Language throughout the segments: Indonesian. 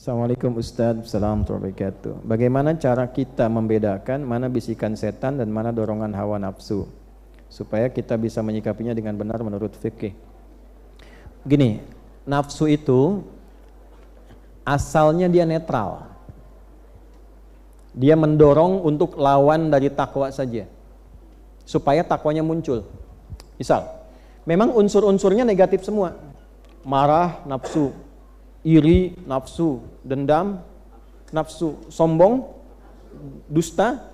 Assalamualaikum Ustadz, Assalamualaikum warahmatullahi wabarakatuh. Bagaimana cara kita membedakan mana bisikan setan dan mana dorongan hawa nafsu supaya kita bisa menyikapinya dengan benar menurut fikih? Gini, nafsu itu asalnya dia netral. Dia mendorong untuk lawan dari takwa saja supaya takwanya muncul. Misal, memang unsur-unsurnya negatif semua. Marah, nafsu. Iri, nafsu. Dendam, nafsu. Sombong, dusta,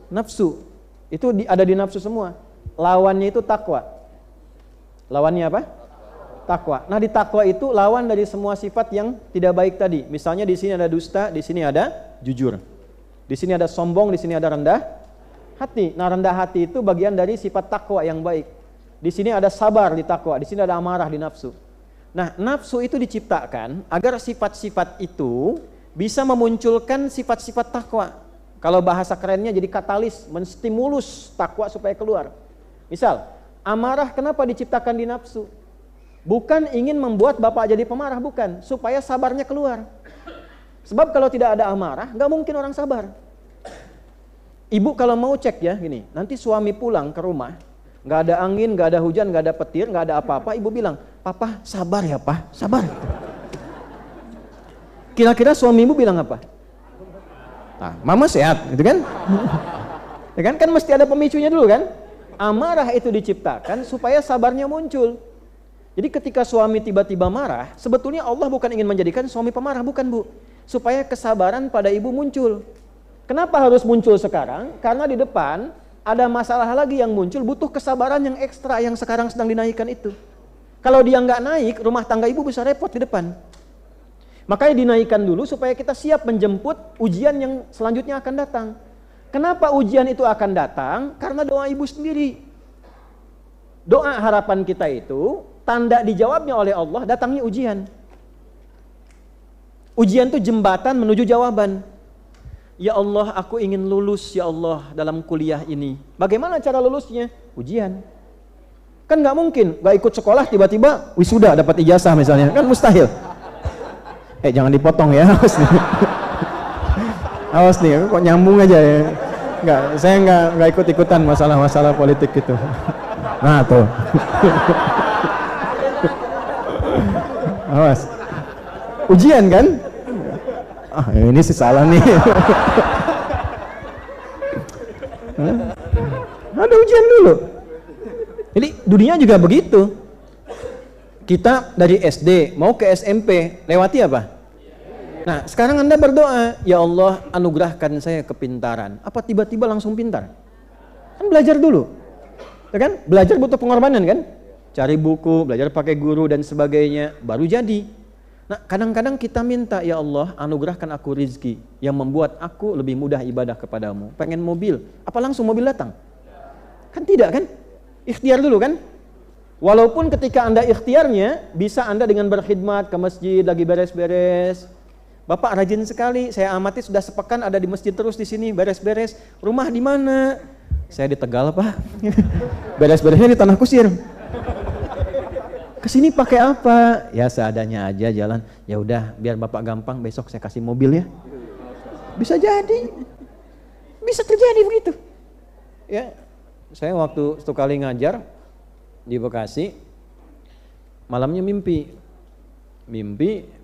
nafsu. Itu ada di nafsu semua. Lawannya itu takwa. Lawannya apa? Takwa. Nah, di takwa itu lawan dari semua sifat yang tidak baik tadi. Misalnya di sini ada dusta, di sini ada jujur. Di sini ada sombong, di sini ada rendah hati. Nah, rendah hati itu bagian dari sifat takwa yang baik. Di sini ada sabar di takwa, di sini ada amarah di nafsu. Nah, nafsu itu diciptakan agar sifat-sifat itu bisa memunculkan sifat-sifat takwa. Kalau bahasa kerennya jadi katalis, menstimulus takwa supaya keluar. Misal, amarah kenapa diciptakan di nafsu? Bukan ingin membuat bapak jadi pemarah, bukan. Supaya sabarnya keluar. Sebab kalau tidak ada amarah, nggak mungkin orang sabar. Ibu kalau mau cek ya, gini, nanti suami pulang ke rumah, nggak ada angin, nggak ada hujan, nggak ada petir, nggak ada apa-apa, ibu bilang, "Papa sabar ya, Pak, sabar." Kira-kira suami ibu bilang apa? Nah, mama sehat, gitu kan? Ya kan mesti ada pemicunya dulu kan? Amarah itu diciptakan supaya sabarnya muncul. Jadi ketika suami tiba-tiba marah, sebetulnya Allah bukan ingin menjadikan suami pemarah, bukan Bu. Supaya kesabaran pada ibu muncul. Kenapa harus muncul sekarang? Karena di depan ada masalah lagi yang muncul, butuh kesabaran yang ekstra yang sekarang sedang dinaikkan itu. Kalau dia nggak naik, rumah tangga ibu bisa repot di depan. Makanya dinaikkan dulu supaya kita siap menjemput ujian yang selanjutnya akan datang. Kenapa ujian itu akan datang? Karena doa ibu sendiri. Doa harapan kita itu, tanda dijawabnya oleh Allah, datangnya ujian. Ujian itu jembatan menuju jawaban. Ya Allah, aku ingin lulus ya Allah dalam kuliah ini. Bagaimana cara lulusnya? Ujian. Kan nggak mungkin, nggak ikut sekolah tiba-tiba wisuda dapat ijazah misalnya, kan mustahil. Jangan dipotong ya, awas nih. Awas nih, kok nyambung aja ya. Saya nggak ikut-ikutan masalah-masalah politik gitu. Nah tuh. Awas. Ujian kan? Ini sih salah nih. Ada ujian dulu. Jadi dunia juga begitu. Kita dari SD mau ke SMP lewati apa? Nah, sekarang Anda berdoa, ya Allah anugerahkan saya kepintaran. Apa tiba-tiba langsung pintar? Kan belajar dulu. Ya kan? Belajar butuh pengorbanan kan? Cari buku, belajar pakai guru dan sebagainya, baru jadi. Nah, kadang-kadang kita minta, ya Allah anugerahkan aku rizki yang membuat aku lebih mudah ibadah kepadamu. Pengen mobil, apa langsung mobil datang? Kan tidak kan? Ikhtiar dulu kan? Walaupun ketika Anda ikhtiarnya, bisa Anda dengan berkhidmat ke masjid, lagi beres-beres. Bapak rajin sekali, saya amati sudah sepekan ada di masjid terus di sini, beres-beres. Rumah di mana? Saya di Tegal, Pak. Beres-beresnya di Tanah Kusir. Kesini pakai apa? Ya seadanya aja jalan. Ya udah, biar Bapak gampang, besok saya kasih mobil ya. Bisa jadi. Bisa terjadi begitu. Ya. Saya waktu satu kali ngajar di Bekasi, malamnya mimpi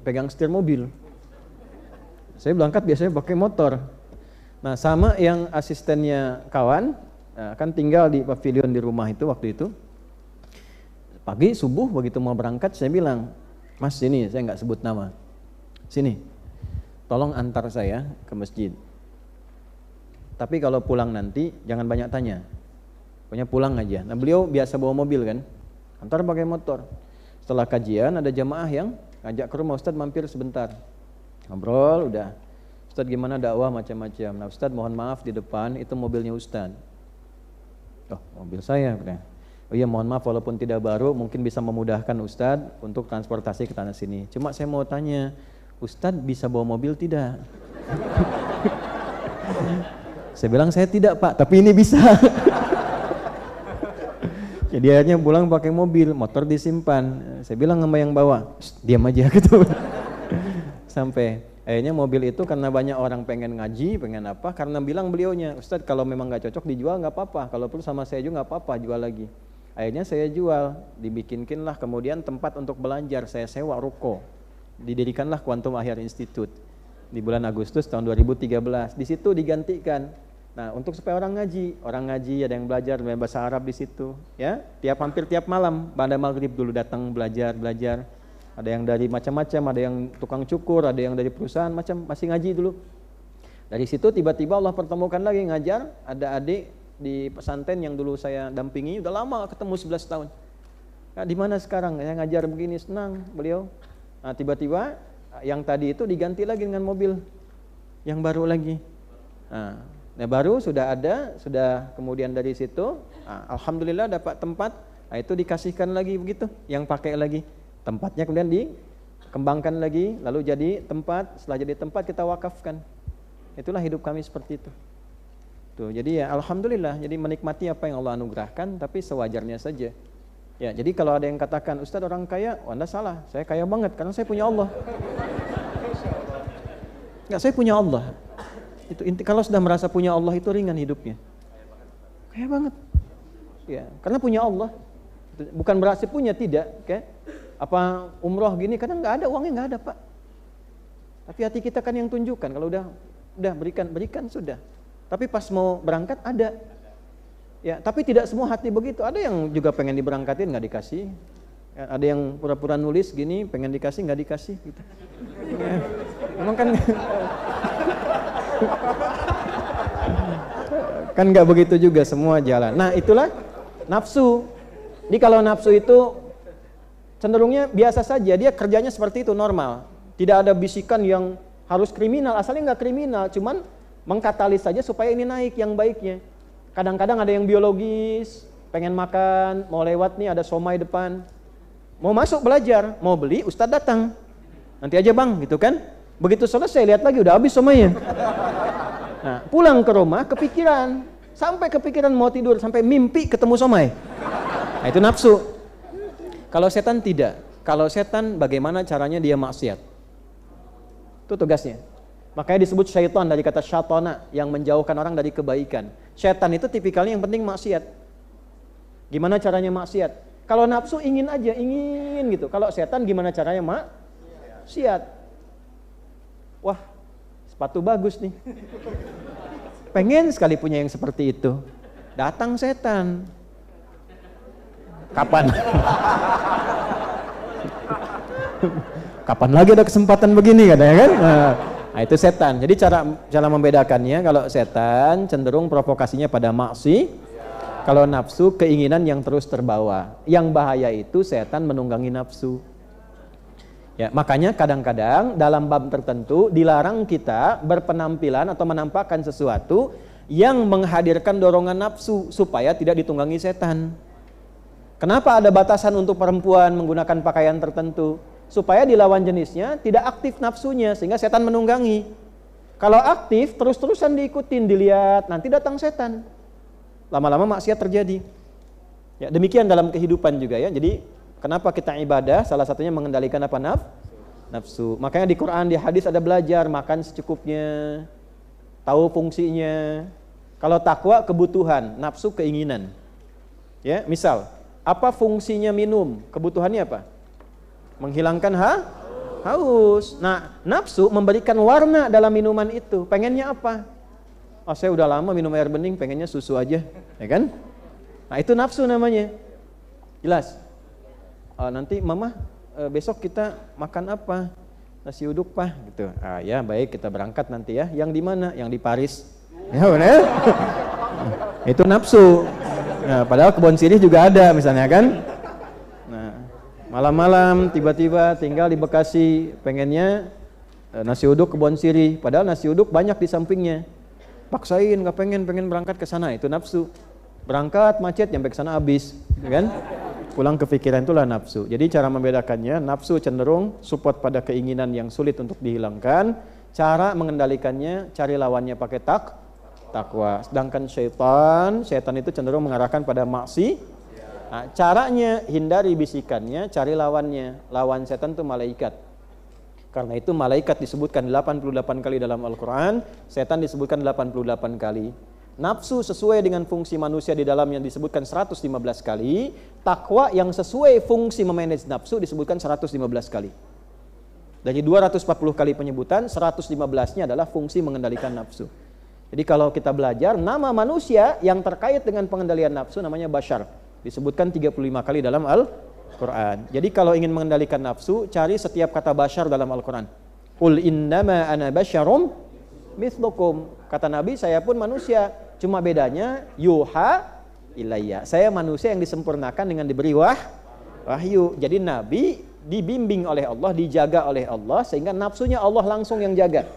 pegang setir mobil. Saya berangkat biasanya pakai motor. Nah, sama yang asistennya kawan, kan tinggal di pavilion di rumah itu waktu itu. Pagi subuh begitu mau berangkat saya bilang, "Mas sini," saya nggak sebut nama. "Sini, tolong antar saya ke masjid. Tapi kalau pulang nanti jangan banyak tanya. Pokoknya pulang aja." Nah, beliau biasa bawa mobil kan, antar pakai motor. Setelah kajian ada jamaah yang ngajak ke rumah, "Ustadz mampir sebentar." Ngobrol udah, "Ustadz gimana dakwah macam-macam." "Nah Ustadz mohon maaf di depan itu mobilnya Ustadz." "Oh mobil saya." "Oh iya mohon maaf walaupun tidak baru mungkin bisa memudahkan Ustadz untuk transportasi ke tanah sini. Cuma saya mau tanya, Ustadz bisa bawa mobil tidak?" Saya bilang saya tidak Pak, tapi ini bisa. Jadi akhirnya pulang pakai mobil, motor disimpan. Saya bilang sama yang bawa, diam aja gitu. Sampai Akhirnya mobil itu karena banyak orang pengen ngaji, pengen apa, karena bilang beliaunya, Ustadz kalau memang nggak cocok dijual nggak apa-apa, kalau perlu sama saya juga nggak apa-apa, jual lagi. Akhirnya saya jual, dibikinlah kemudian tempat untuk belajar, saya sewa ruko, didirikanlah Quantum Ahyar Institute di bulan Agustus tahun 2013. Di situ digantikan. Nah, untuk supaya orang ngaji ada yang belajar bahasa Arab di situ, ya, hampir tiap malam pada maghrib dulu datang belajar. Ada yang dari macam-macam, ada yang tukang cukur, ada yang dari perusahaan macam, masih ngaji dulu. Dari situ tiba-tiba Allah pertemukan lagi ngajar, ada adik di pesantren yang dulu saya dampingi, udah lama ketemu 11 tahun. Nah, di mana sekarang? Saya ngajar begini, senang beliau. Nah, tiba-tiba yang tadi itu diganti lagi dengan mobil yang baru lagi. Nah, baru sudah ada, sudah kemudian dari situ, alhamdulillah dapat tempat, nah itu dikasihkan lagi begitu, yang pakai lagi. Tempatnya kemudian dikembangkan lagi, lalu jadi tempat, setelah jadi tempat kita wakafkan. Itulah hidup kami seperti itu. Tuh, jadi ya alhamdulillah, jadi menikmati apa yang Allah anugerahkan, tapi sewajarnya saja. Ya, jadi kalau ada yang katakan, Ustadz orang kaya, Anda salah, saya kaya banget karena saya punya Allah. Enggak, saya punya Allah. Itu inti, kalau sudah merasa punya Allah itu ringan hidupnya. Kaya banget. Ya, karena punya Allah. Bukan berarti punya, tidak, okay? Apa umroh gini kadang nggak ada, uangnya nggak ada Pak, tapi hati kita kan yang tunjukkan. Kalau udah berikan sudah, tapi pas mau berangkat ada ya, tapi tidak semua hati begitu. Ada yang juga pengen diberangkatin nggak dikasih ya, ada yang pura-pura nulis gini pengen dikasih nggak dikasih gitu ya, emang kan kan nggak begitu juga semua jalan. Nah itulah nafsu. Jadi kalau nafsu itu cenderungnya biasa saja, dia kerjanya seperti itu, normal. Tidak ada bisikan yang harus kriminal, asalnya nggak kriminal, cuman mengkatalis saja supaya ini naik yang baiknya. Kadang-kadang ada yang biologis, pengen makan, mau lewat nih ada somai depan, mau masuk belajar, mau beli, ustadz datang, nanti aja bang, gitu kan. Begitu selesai lihat lagi udah habis somainya. Nah, pulang ke rumah kepikiran, sampai kepikiran mau tidur, sampai mimpi ketemu somai. Nah, itu nafsu. Kalau setan tidak. Kalau setan bagaimana caranya dia maksiat? Itu tugasnya. Makanya disebut syaitan dari kata syatona, yang menjauhkan orang dari kebaikan. Setan itu tipikalnya yang penting maksiat. Gimana caranya maksiat? Kalau nafsu ingin aja, ingin gitu. Kalau setan gimana caranya maksiat? Wah, sepatu bagus nih. Pengen sekali punya yang seperti itu. Datang setan. Kapan? Kapan lagi ada kesempatan begini katanya kan? Nah, itu setan. Jadi cara membedakannya, kalau setan cenderung provokasinya pada maksi, kalau nafsu keinginan yang terus terbawa. Yang bahaya itu setan menunggangi nafsu. Ya, makanya kadang-kadang dalam bab tertentu dilarang kita berpenampilan atau menampakkan sesuatu yang menghadirkan dorongan nafsu supaya tidak ditunggangi setan. Kenapa ada batasan untuk perempuan menggunakan pakaian tertentu? Supaya di lawan jenisnya tidak aktif nafsunya, sehingga setan menunggangi. Kalau aktif, terus-terusan diikutin, dilihat, nanti datang setan. Lama-lama maksiat terjadi. Ya, demikian dalam kehidupan juga ya. Jadi, kenapa kita ibadah? Salah satunya mengendalikan apa? Nafsu. Makanya di Quran, di hadis ada belajar, makan secukupnya, tahu fungsinya. Kalau takwa, kebutuhan, nafsu, keinginan. Ya, misal, apa fungsinya minum? Kebutuhannya apa? Menghilangkan haus. Nah, nafsu memberikan warna dalam minuman itu. Pengennya apa? Oh, saya udah lama minum air bening, pengennya susu aja, ya kan? Nah, itu nafsu namanya. Jelas? Nanti mama besok kita makan apa? Nasi uduk Pak, gitu. Ya baik, kita berangkat nanti ya. Yang di mana? Yang di Paris. Ya benar? Itu nafsu. Nah, padahal kebun sirih juga ada misalnya kan. Nah, malam-malam tiba-tiba tinggal di Bekasi, pengennya nasi uduk kebun sirih, padahal nasi uduk banyak di sampingnya. Paksain nggak pengen berangkat ke sana, itu nafsu. Berangkat macet sampai ke sana habis, kan? Pulang kepikiran, itulah nafsu. Jadi cara membedakannya, nafsu cenderung support pada keinginan yang sulit untuk dihilangkan. Cara mengendalikannya, cari lawannya pakai takwa. Sedangkan setan itu cenderung mengarahkan pada maksi. Nah, caranya hindari bisikannya, cari lawannya. Lawan setan itu malaikat. Karena itu malaikat disebutkan 88 kali dalam Al-Quran, setan disebutkan 88 kali. Nafsu sesuai dengan fungsi manusia di dalamnya disebutkan 115 kali. Takwa yang sesuai fungsi memanage nafsu disebutkan 115 kali. Dari 240 kali penyebutan, 115-nya adalah fungsi mengendalikan nafsu. Jadi kalau kita belajar, nama manusia yang terkait dengan pengendalian nafsu namanya Bashar. Disebutkan 35 kali dalam Al-Quran. Jadi kalau ingin mengendalikan nafsu, cari setiap kata Bashar dalam Al-Quran. Qul innama ana basyarum mithlukum. Kata Nabi, saya pun manusia. Cuma bedanya, yuha ilayya. Saya manusia yang disempurnakan dengan diberi wahyu. Jadi Nabi dibimbing oleh Allah, dijaga oleh Allah, sehingga nafsunya Allah langsung yang jaga.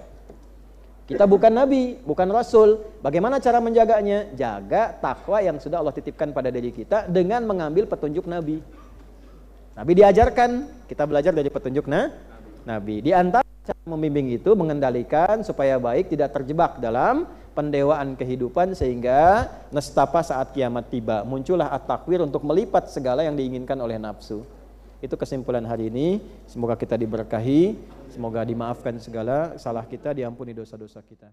Kita bukan Nabi, bukan Rasul. Bagaimana cara menjaganya? Jaga takwa yang sudah Allah titipkan pada diri kita dengan mengambil petunjuk Nabi. Nabi diajarkan, kita belajar dari petunjuk Nabi. Di antara cara membimbing itu mengendalikan supaya baik, tidak terjebak dalam pendewaan kehidupan sehingga nestapa saat kiamat tiba. Muncullah at-takwir untuk melipat segala yang diinginkan oleh nafsu. Itu kesimpulan hari ini. Semoga kita diberkahi, semoga dimaafkan segala salah kita, diampuni dosa-dosa kita.